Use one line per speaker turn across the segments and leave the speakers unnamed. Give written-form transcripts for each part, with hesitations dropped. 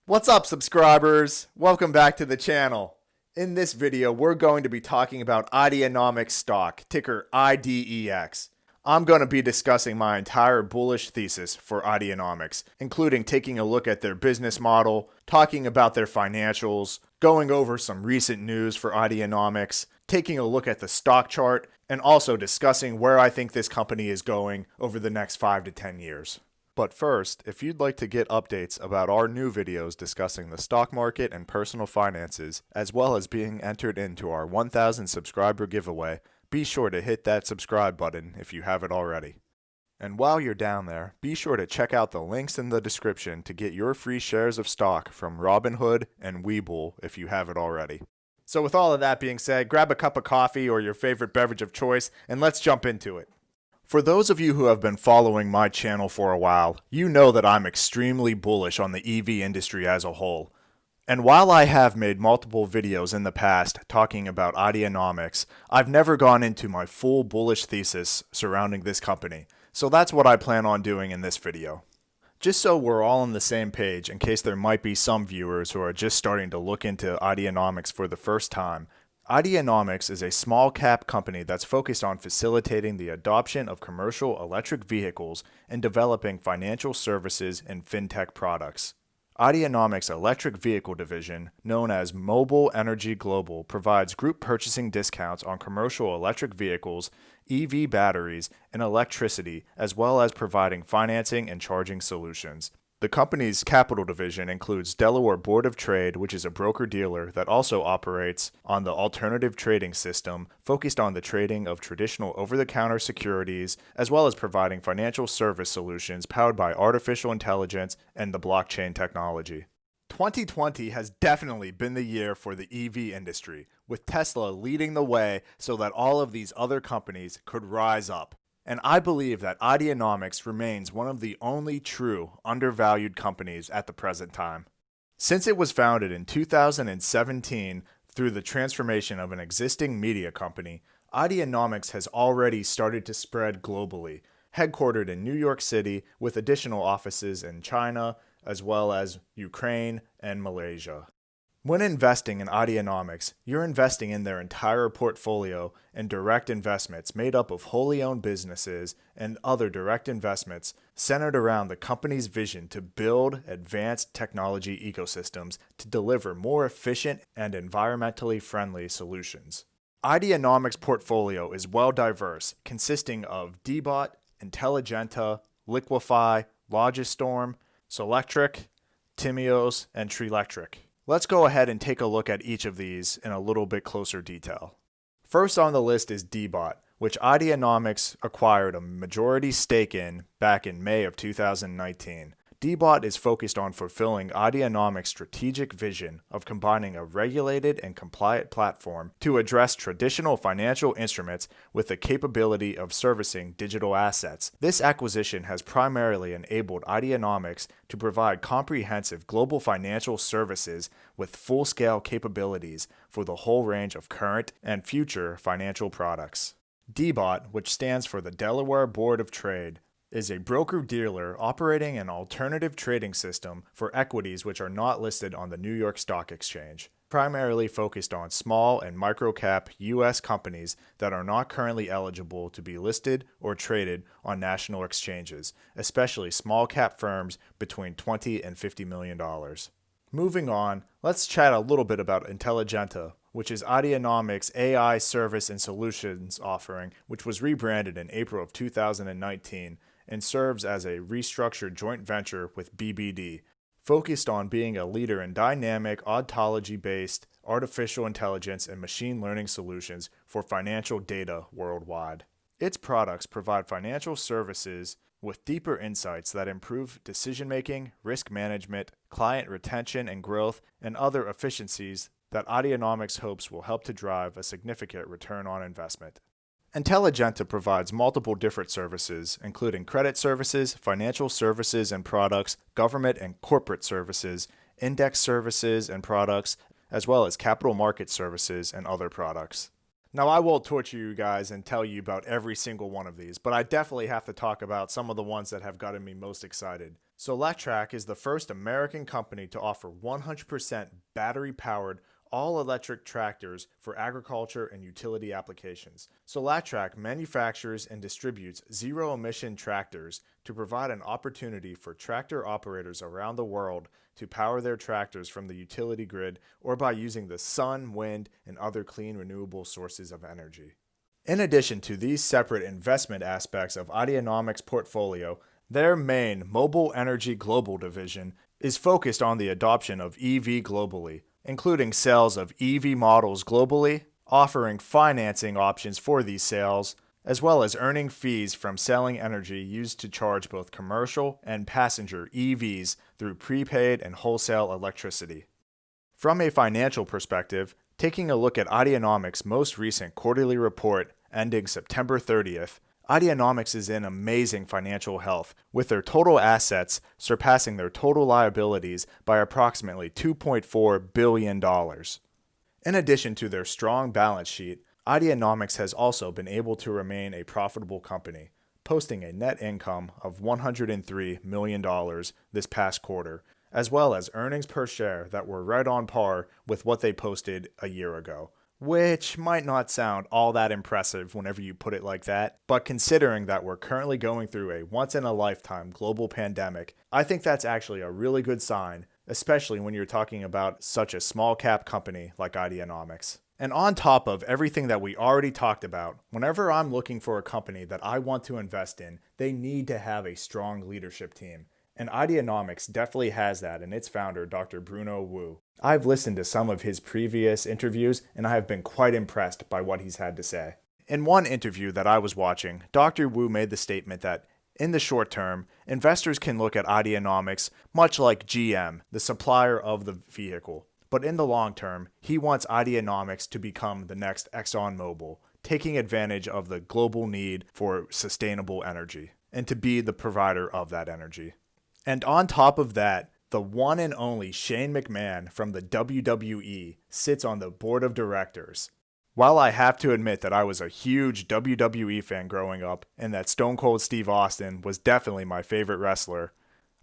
What's up, subscribers? Welcome back to the channel. In this video, we're going to be talking about Ideanomics stock, ticker IDEX. I'm going to be discussing my entire bullish thesis for Ideanomics, including taking a look at their business model, talking about their financials, going over some recent news for Ideanomics, taking a look at the stock chart, and also discussing where I think this company is going over the next 5 to 10 years. But first, if you'd like to get updates about our new videos discussing the stock market and personal finances, as well as being entered into our 1,000 subscriber giveaway, be sure to hit that subscribe button if you have it already. And while you're down there, be sure to check out the links in the description to get your free shares of stock from Robinhood and Webull if you have it already. So with all of that being said, grab a cup of coffee or your favorite beverage of choice, and let's jump into it. For those of you who have been following my channel for a while, you know that I'm extremely bullish on the EV industry as a whole. And while I have made multiple videos in the past talking about Ideanomics, I've never gone into my full bullish thesis surrounding this company. So that's what I plan on doing in this video. Just so we're all on the same page, in case there might be some viewers who are just starting to look into Ideanomics for the first time, Ideanomics is a small cap company that's focused on facilitating the adoption of commercial electric vehicles and developing financial services and fintech products. Ideanomics' electric vehicle division, known as Mobile Energy Global, provides group purchasing discounts on commercial electric vehicles, EV batteries, and electricity, as well as providing financing and charging solutions. The company's capital division includes Delaware Board of Trade, which is a broker-dealer that also operates on the alternative trading system, focused on the trading of traditional over-the-counter securities, as well as providing financial service solutions powered by artificial intelligence and the blockchain technology. 2020 has definitely been the year for the EV industry, with Tesla leading the way so that all of these other companies could rise up. And I believe that Ideanomics remains one of the only true undervalued companies at the present time. Since it was founded in 2017 through the transformation of an existing media company, Ideanomics has already started to spread globally, headquartered in New York City with additional offices in China, as well as Ukraine and Malaysia. When investing in Ideanomics, you're investing in their entire portfolio and direct investments made up of wholly owned businesses and other direct investments centered around the company's vision to build advanced technology ecosystems to deliver more efficient and environmentally friendly solutions. Ideanomics' portfolio is well diverse, consisting of Dbot, Intelligenta, Liquify, Logistorm, Solectric, Timios, and Treelectric. Let's go ahead and take a look at each of these in a little bit closer detail. First on the list is Dbot, which Ideanomics acquired a majority stake in back in May of 2019. Dbot is focused on fulfilling Ideanomics' strategic vision of combining a regulated and compliant platform to address traditional financial instruments with the capability of servicing digital assets. This acquisition has primarily enabled Ideanomics to provide comprehensive global financial services with full-scale capabilities for the whole range of current and future financial products. Dbot, which stands for the Delaware Board of Trade, is a broker-dealer operating an alternative trading system for equities which are not listed on the New York Stock Exchange, primarily focused on small and micro-cap U.S. companies that are not currently eligible to be listed or traded on national exchanges, especially small-cap firms between $20 and $50 million. Moving on, let's chat a little bit about Intelligenta, which is Ideanomics' AI service and solutions offering, which was rebranded in April of 2019 and serves as a restructured joint venture with BBD, focused on being a leader in dynamic, ontology-based artificial intelligence and machine learning solutions for financial data worldwide. Its products provide financial services with deeper insights that improve decision-making, risk management, client retention and growth, and other efficiencies that Ideanomics hopes will help to drive a significant return on investment. Intelligenta provides multiple different services, including credit services, financial services and products, government and corporate services, index services and products, as well as capital market services and other products. Now, I won't torture you guys and tell you about every single one of these, but I definitely have to talk about some of the ones that have gotten me most excited. Solatrak is the first American company to offer 100% battery-powered all-electric tractors for agriculture and utility applications. Solatrak manufactures and distributes zero-emission tractors to provide an opportunity for tractor operators around the world to power their tractors from the utility grid or by using the sun, wind, and other clean renewable sources of energy. In addition to these separate investment aspects of Ideanomics' portfolio, their main Mobile Energy Global division is focused on the adoption of EV globally, including sales of EV models globally, offering financing options for these sales, as well as earning fees from selling energy used to charge both commercial and passenger EVs through prepaid and wholesale electricity. From a financial perspective, taking a look at Ideanomics' most recent quarterly report ending September 30th, Ideanomics is in amazing financial health, with their total assets surpassing their total liabilities by approximately $2.4 billion. In addition to their strong balance sheet, Ideanomics has also been able to remain a profitable company, posting a net income of $103 million this past quarter, as well as earnings per share that were right on par with what they posted a year ago. Which might not sound all that impressive whenever you put it like that, but considering that we're currently going through a once-in-a-lifetime global pandemic, I think that's actually a really good sign, especially when you're talking about such a small-cap company like Ideanomics. And on top of everything that we already talked about, whenever I'm looking for a company that I want to invest in, they need to have a strong leadership team. And Ideanomics definitely has that in its founder, Dr. Bruno Wu. I've listened to some of his previous interviews, and I have been quite impressed by what he's had to say. In one interview that I was watching, Dr. Wu made the statement that, in the short term, investors can look at Ideanomics much like GM, the supplier of the vehicle. But in the long term, he wants Ideanomics to become the next ExxonMobil, taking advantage of the global need for sustainable energy, and to be the provider of that energy. And on top of that, the one and only Shane McMahon from the WWE sits on the board of directors. While I have to admit that I was a huge WWE fan growing up and that Stone Cold Steve Austin was definitely my favorite wrestler,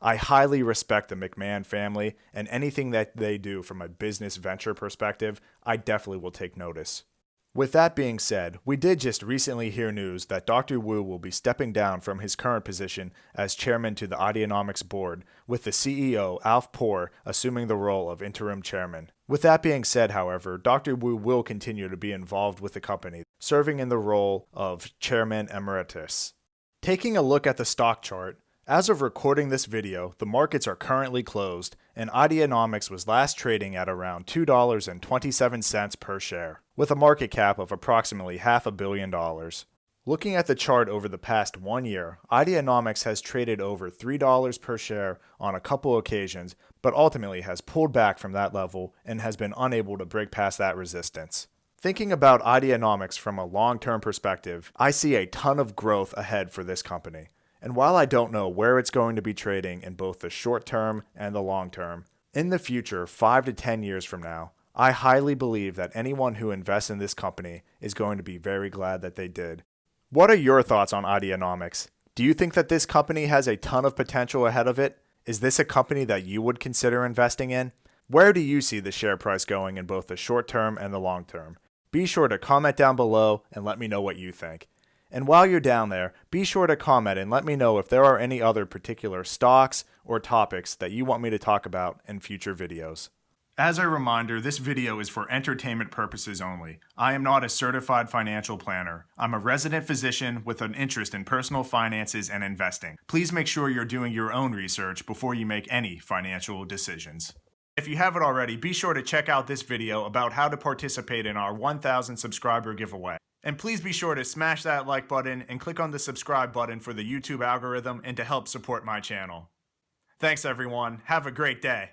I highly respect the McMahon family, and anything that they do from a business venture perspective, I definitely will take notice. With that being said, we did just recently hear news that Dr. Wu will be stepping down from his current position as chairman to the Ideanomics board, with the CEO, Alf Poor, assuming the role of interim chairman. With that being said, however, Dr. Wu will continue to be involved with the company, serving in the role of chairman emeritus. Taking a look at the stock chart, as of recording this video, the markets are currently closed, and Ideanomics was last trading at around $2.27 per share, with a market cap of approximately $500 million. Looking at the chart over the past 1 year, Ideanomics has traded over $3 per share on a couple occasions, but ultimately has pulled back from that level and has been unable to break past that resistance. Thinking about Ideanomics from a long-term perspective, I see a ton of growth ahead for this company. And while I don't know where it's going to be trading in both the short term and the long term, in the future, 5 to 10 years from now, I highly believe that anyone who invests in this company is going to be very glad that they did. What are your thoughts on Ideanomics? Do you think that this company has a ton of potential ahead of it? Is this a company that you would consider investing in? Where do you see the share price going in both the short term and the long term? Be sure to comment down below and let me know what you think. And while you're down there, be sure to comment and let me know if there are any other particular stocks or topics that you want me to talk about in future videos. As a reminder, this video is for entertainment purposes only. I am not a certified financial planner. I'm a resident physician with an interest in personal finances and investing. Please make sure you're doing your own research before you make any financial decisions. If you haven't already, be sure to check out this video about how to participate in our 1,000 subscriber giveaway. And please be sure to smash that like button and click on the subscribe button for the YouTube algorithm and to help support my channel. Thanks everyone. Have a great day.